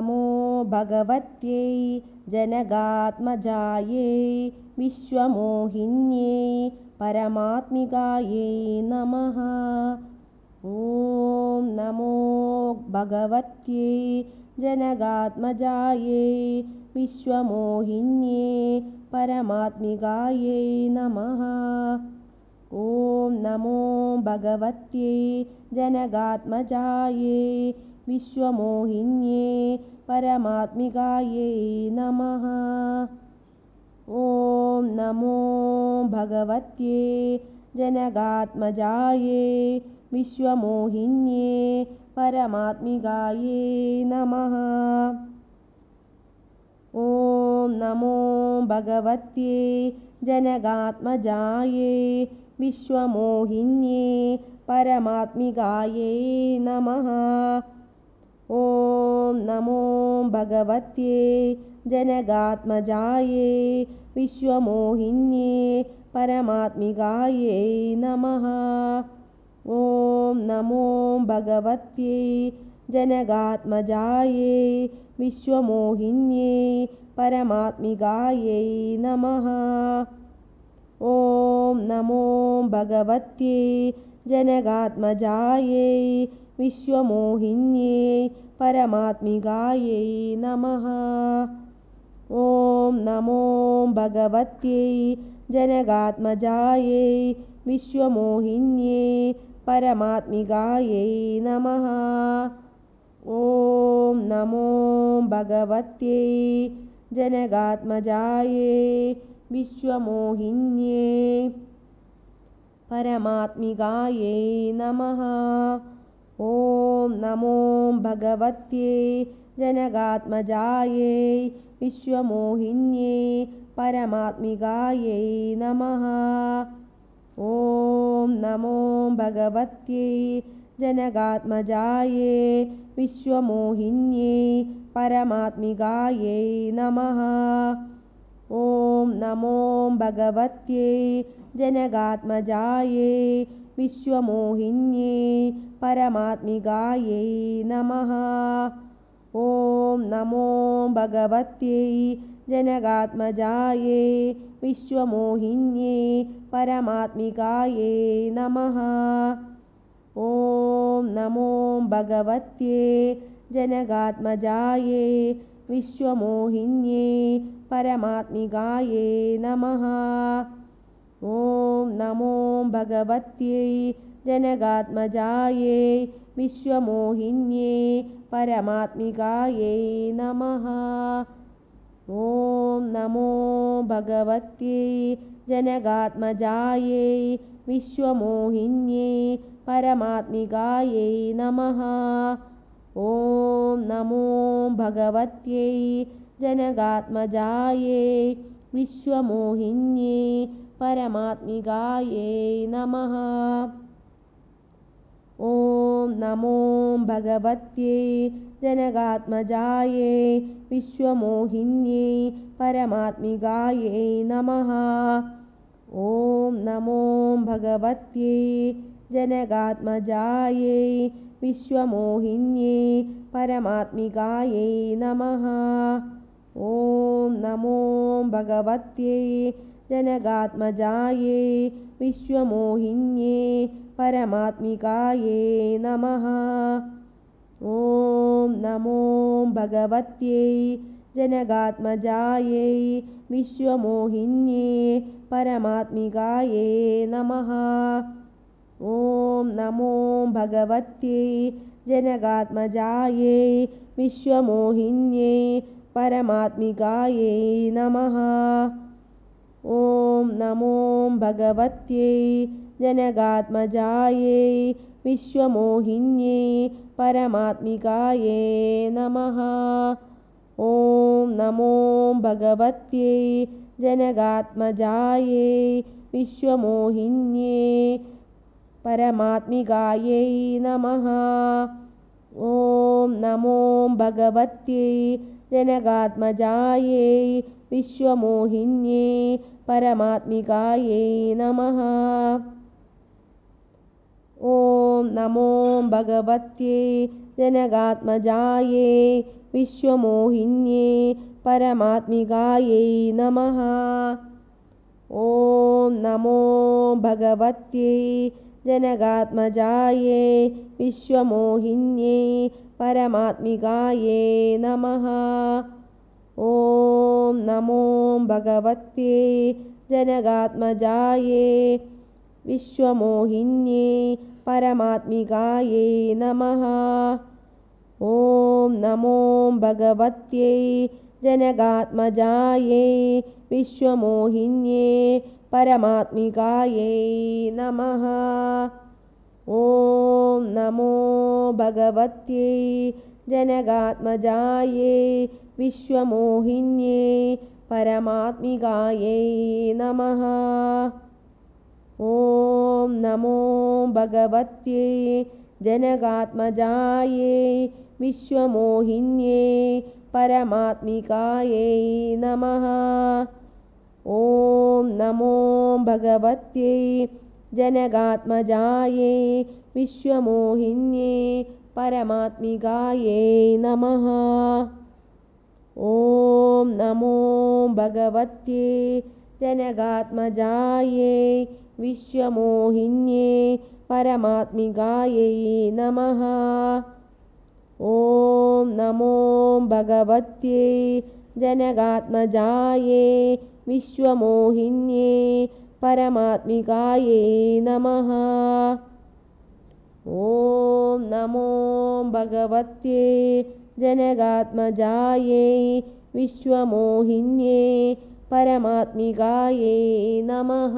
नमो भगवत्यै जनगात्मजायै विश्वमोहिन्यै परमात्मिकायै नमः। ॐ नमो भगवत्यै जनगात्मजायै विश्वमोहिन्यै परमात्मिकायै नमः। ॐ नमो भगवत्यै जनगात्मजायै विश्वमोहिन्यै परमात्मिकायै नमः। ॐ नमो भगवत्यै जनगात्मजायै विश्वमोहिन्यै परमात्मिकायै नमः। ॐ नमो भगवत्यै जनगात्मजायै विश्वमोहिन्यै परमात्मिकायै नमः। ॐ नमो भगवत्यै जनगात्मजायै विश्वमोहिन्यै परमात्मिकायै नमः। ॐ नमो भगवत्यै जनगात्मजायै विश्वमोहिन्यै परमात्मिकायै नमः। ॐ नमो भगवत्यै जनगात्मजायै विश्वमोहिन्यै परमात्मिकायै नमः। ॐ नमो भगवत्यै जनगात्मजायै विश्वमोहिन्यै परमात्मिकायै नमः। ॐ नमो भगवत्यै जनगात्मजायै विश्वमोहिन्यै परमात्मिकायै नमः। ॐ नमो भगवत्यै जनगात्मजायै विश्वमोहिन्यै परमात्मिकायै नमः। ॐ नमो भगवत्यै जनगात्मजायै विश्वमोहिन्यै परमात्मिकायै नमः। ॐ नमो भगवत्यै जनगात्मजायै विश्वमोहिन्यै परमात्मिकायै नमः। ॐ नमो भगवत्यै जनगात्मजायै विश्वमोहिन्यै परमात्मिकायै नमः। ॐ नमो भगवत्यै जनगात्मजायै विश्वमोहिन्यै परमात्मिकायै नमः। ॐ नमो भगवत्यै जनगात्मजायै विश्वमोहिन्यै परमात्मिकायै नमः। ॐ नमो भगवत्यै जनगात्मजायै विश्वमोहिन्यै परमात्मिकायै नमः। ॐ नमो भगवत्यै जनगात्मजायै विश्वमोहिन्यै परमात्मिकायै नमः। ॐ नमो भगवत्यै जनगात्मजायै विश्वमोहिन्यै परमात्मिकायै नमः। ॐ नमो भगवत्यै जनगात्मजायै विश्वमोहिन्यै परमात्मिकायै नमः। ॐ नमो भगवत्यै जनगात्मजायै विश्वमोहिन्यै परमात्मिकायै नमः। ॐ नमो भगवत्यै जनगात्मजायै विश्वमोहिन्यै परमात्मिकायै नमः। ॐ नमो भगवत्यै जनगात्मजायै विश्वमोहिन्यै परमात्मिकायै नमः। ॐ नमो भगवत्यै जनगात्मजायै विश्वमोहिन्यै परमात्मिकायै नमः। ॐ नमो भगवत्यै जनगात्मजायै विश्वमोहिन्यै परमात्मिकायै नमः। ॐ नमो भगवत्यै जनगात्मजायै विश्वमोहिन्यै परमात्मिकायै नमः। ॐ नमो भगवत्यै जनकात्मजायै विश्वमोहिन्यै परमात्मिकायै नमः। ॐ नमो भगवत्यै जनकात्मजायै विश्वमोहिन्यै परमात्मिकायै नमः। ॐ नमो भगवत्यै जनकात्मजायै विश्वमोहिन्यै परमात्मिकायै नमः। ॐ नमो भगवत्यै जनकात्मजायै विश्वमोहिन्यै परमात्मिकायै नमः। ॐ नमो भगवत्यै जनकात्मजायै विश्वमोहिन्यै परमात्मिकायै नमः। ॐ नमो भगवत्यै जनकात्मजायै विश्वमोहिन्यै परमात्मिकायै नमः। ॐ नमो भगवत्यै जनकात्मजायै विश्वमोहिन्यै परमात्मिकायै नमः। ॐ नमो भगवत्यै जनकात्मजायै विश्वमोहिन्यै परमात्मिकायै नमः। ॐ नमो भगवत्यै जनकात्मजायै विश्वमोहिन्यै परमात्मिकायै नमः। ॐ नमो भगवत्यै जनकात्मजायै विश्वमोहिन्यै परमात्मिकायै नमः।